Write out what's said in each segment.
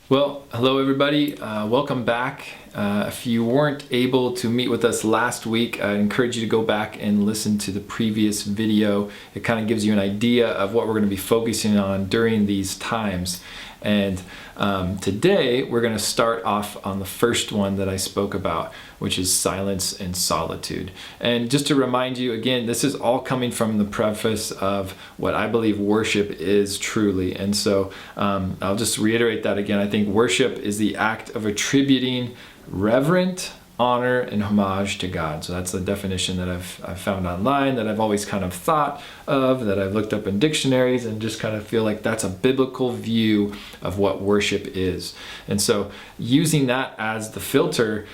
Well, hello everybody. Welcome back. If you weren't able to meet with us last week, I encourage you to go back and listen to the previous video. It kind of gives you an idea of what we're going to be focusing on during these times. And today we're going to start off on the first one that I spoke about, which is silence and solitude. And just to remind you again, this is all coming from the preface of what I believe worship is truly. And so I'll just reiterate that again. I think worship is the act of attributing reverent honor and homage to God. So that's the definition that I've found online, that I've always kind of thought of, that I've looked up in dictionaries, and just kind of feel like that's a biblical view of what worship is. And so using that as the filter,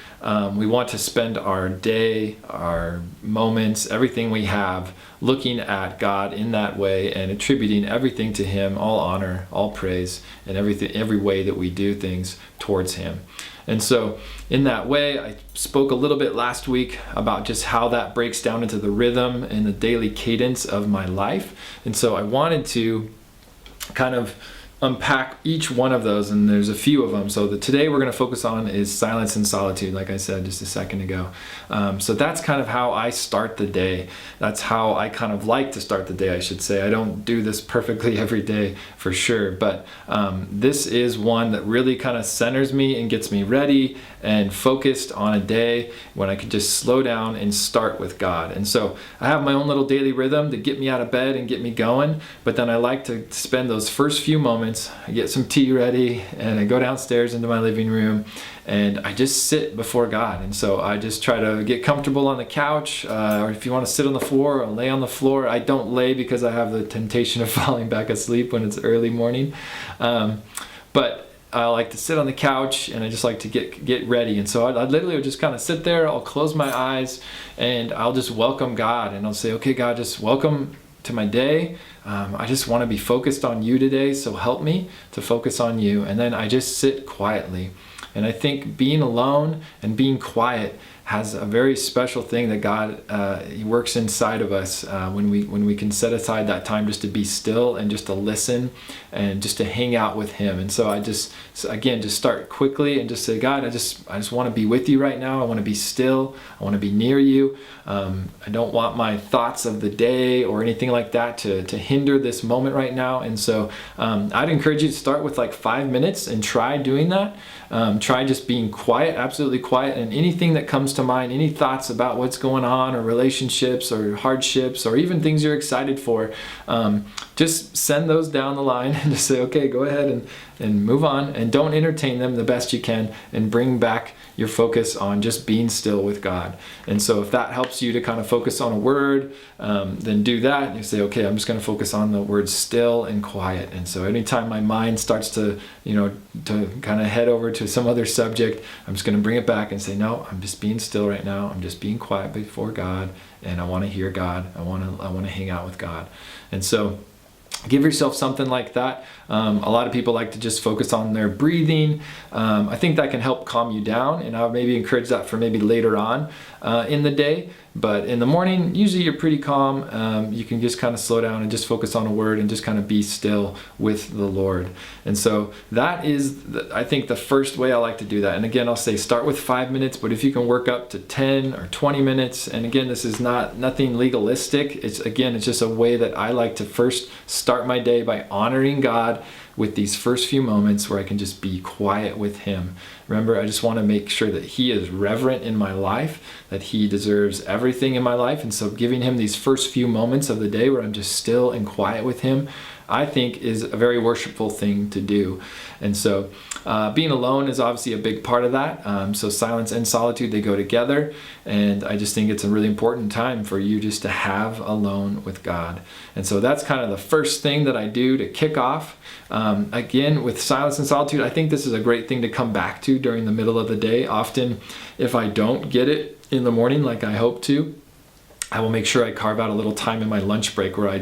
we want to spend our day, our moments, everything we have looking at God in that way and attributing everything to Him, all honor, all praise, and every way that we do things towards Him. And so in that way, I spoke a little bit last week about just how that breaks down into the rhythm and the daily cadence of my life. And so I wanted to kind of unpack each one of those, and there's a few of them. So today we're going to focus on is silence and solitude, like I said just a second ago. So that's kind of how I start the day. That's how I kind of like to start the day, I should say. I don't do this perfectly every day for sure, but this is one that really kind of centers me and gets me ready and focused on a day when I could just slow down and start with God. And so I have my own little daily rhythm to get me out of bed and get me going, but then I like to spend those first few moments. I get some tea ready and I go downstairs into my living room and I just sit before God. And so I just try to get comfortable on the couch, or if you want to sit on the floor or lay on the floor. I don't lay because I have the temptation of falling back asleep when it's early morning. But I like to sit on the couch and I just like to get ready. And so I literally would just kind of sit there, I'll close my eyes and I'll just welcome God, and I'll say, okay, God, just welcome to my day. I just want to be focused on you today, so help me to focus on you. And then I just sit quietly. And I think being alone and being quiet has a very special thing that God He works inside of us when we can set aside that time just to be still and just to listen and just to hang out with Him. And so I just start quickly and just say, God, I just want to be with you right now. I want to be still. I want to be near you. I don't want my thoughts of the day or anything like that to hinder this moment right now. And so I'd encourage you to start with like 5 minutes and try doing that. Try just being quiet, absolutely quiet, and anything that comes to mind, any thoughts about what's going on or relationships or hardships or even things you're excited for, just send those down the line and just say, okay, go ahead and move on, and don't entertain them the best you can, and bring back your focus on just being still with God. And so if that helps you to kind of focus on a word, then do that. And you say, okay, I'm just going to focus on the word still and quiet. And so anytime my mind starts to kind of head over to some other subject, I'm just going to bring it back and say, no, I'm just being still right now. I'm just being quiet before God, and I want to hear God. I want to hang out with God. And so give yourself something like that. A lot of people like to just focus on their breathing. I think that can help calm you down, and I would maybe encourage that for maybe later on in the day. But in the morning, usually you're pretty calm. You can just kind of slow down and just focus on a word and just kind of be still with the Lord. And so that is, I think, the first way I like to do that. And again, I'll say start with 5 minutes, but if you can work up to 10 or 20 minutes, and again, this is nothing legalistic. It's just a way that I like to first start my day by honoring God with these first few moments where I can just be quiet with Him. Remember, I just want to make sure that He is reverent in my life, that He deserves everything in my life. And so giving Him these first few moments of the day where I'm just still and quiet with Him, I think is a very worshipful thing to do. And so being alone is obviously a big part of that. So silence and solitude, they go together. And I just think it's a really important time for you just to have alone with God. And so that's kind of the first thing that I do to kick off. Again, with silence and solitude, I think this is a great thing to come back to during the middle of the day. Often, if I don't get it in the morning like I hope to, I will make sure I carve out a little time in my lunch break where I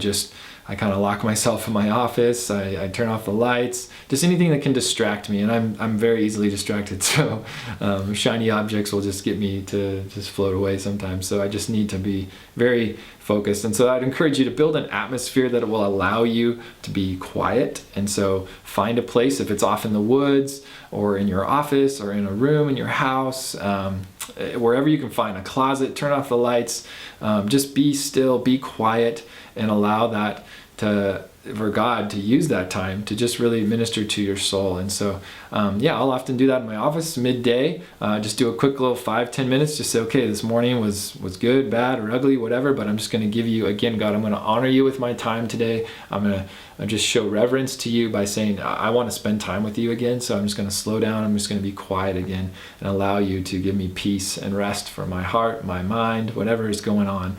kind of lock myself in my office. I turn off the lights, just anything that can distract me. And I'm very easily distracted. So shiny objects will just get me to just float away sometimes. So I just need to be very focused. And so I'd encourage you to build an atmosphere that will allow you to be quiet. And so find a place, if it's off in the woods or in your office or in a room in your house, wherever you can find a closet, turn off the lights, just be still, be quiet, and allow that for God to use that time to just really minister to your soul. And so, I'll often do that in my office midday. Just do a quick little 5-10 minutes. Just say, okay, this morning was good, bad, or ugly, whatever. But I'm just going to give you, again, God, I'm going to honor you with my time today. I'm going to just show reverence to you by saying, I want to spend time with you again. So I'm just going to slow down. I'm just going to be quiet again and allow you to give me peace and rest for my heart, my mind, whatever is going on.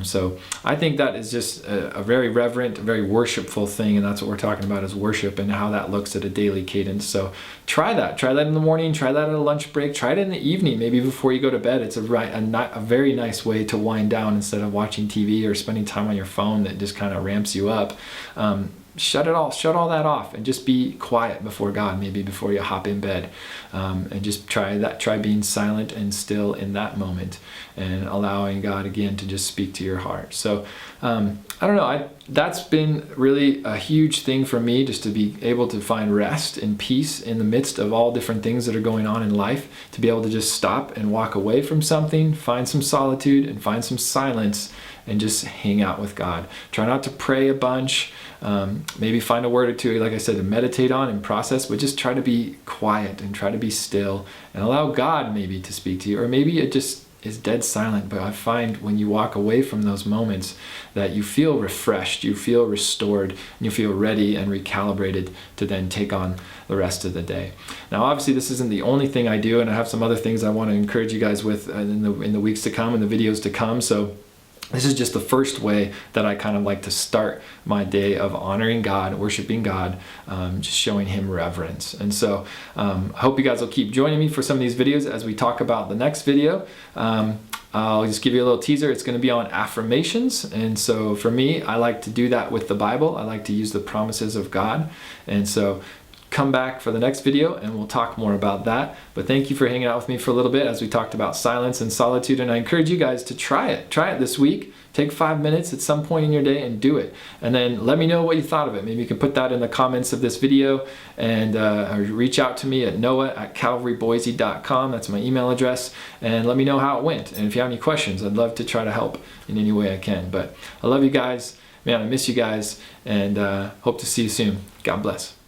So I think that is just a very reverent, very worshipful thing. And that's what we're talking about, is worship and how that looks at a daily cadence. So try that in the morning, try that at a lunch break, try it in the evening, maybe before you go to bed. It's a very nice way to wind down instead of watching TV or spending time on your phone that just kind of ramps you up. Shut all that off and just be quiet before God, maybe before you hop in bed, and just try being silent and still in that moment and allowing God again to just speak to your heart. So I don't know, that's been really a huge thing for me, just to be able to find rest and peace in the midst of all different things that are going on in life, to be able to just stop and walk away from something, find some solitude and find some silence and just hang out with God. Try not to pray a bunch. Maybe find a word or two, like I said, to meditate on and process, but just try to be quiet and try to be still and allow God maybe to speak to you. Or maybe it just is dead silent, but I find when you walk away from those moments that you feel refreshed, you feel restored, and you feel ready and recalibrated to then take on the rest of the day. Now, obviously, this isn't the only thing I do, and I have some other things I want to encourage you guys with in the weeks to come and the videos to come. So this is just the first way that I kind of like to start my day of honoring God, worshiping God, just showing Him reverence. And so I hope you guys will keep joining me for some of these videos as we talk about the next video. I'll just give you a little teaser. It's going to be on affirmations. And so for me, I like to do that with the Bible. I like to use the promises of God. And so come back for the next video and we'll talk more about that. But thank you for hanging out with me for a little bit as we talked about silence and solitude. And I encourage you guys to try it this week. Take 5 minutes at some point in your day and do it. And then let me know what you thought of it. Maybe you can put that in the comments of this video, and or reach out to me at noah@calvaryboise.com. That's my email address. And let me know how it went. And if you have any questions, I'd love to try to help in any way I can. But I love you guys. Man, I miss you guys, and hope to see you soon. God bless.